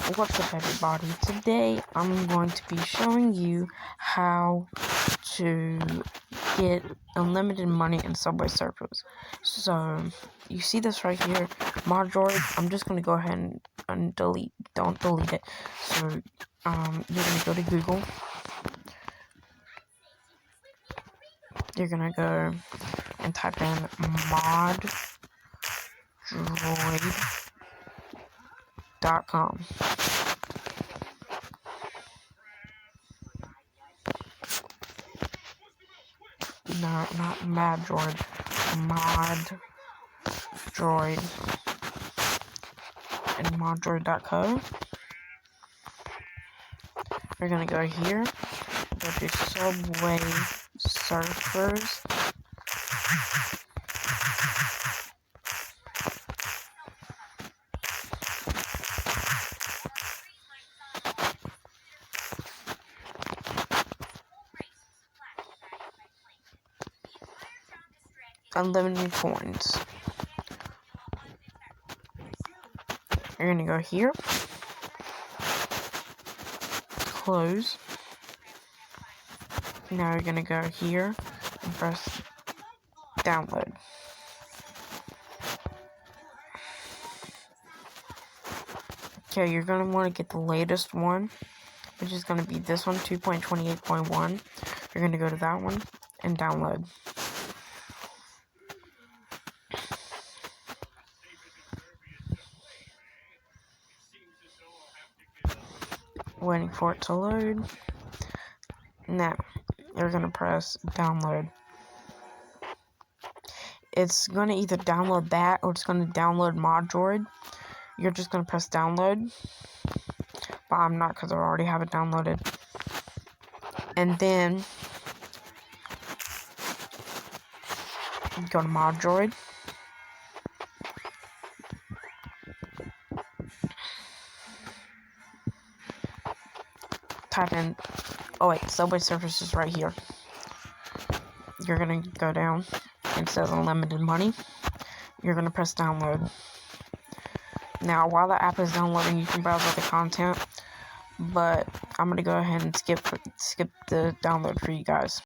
What's up, everybody? Today I'm going to be showing you how to get unlimited money in Subway Surfers. So you see this right here, Modroid. I'm just going to go ahead and delete. Don't delete it. So you're going to go to Google. You're going to go and type in modroid.com. No, not Madroid. Modroid. And modroid.co. We're gonna go here. Go to Subway Surfers. Unlimited coins. You're gonna go here. Close. Now you're gonna go here and press download. Okay, you're gonna want to get the latest one, which is gonna be this one, 2.28.1. You're gonna go to that one and download. Waiting for it to load. Now, you're gonna press download. It's gonna either download that or it's gonna download Modroid. You're just gonna press download, but I'm not because I already have it downloaded. And then go to Modroid. Type in, oh wait, Subway Surfers is right here. You're gonna go down, it says unlimited money. You're gonna press download. Now, while the app is downloading, you can browse other content, but I'm gonna go ahead and skip the download for you guys.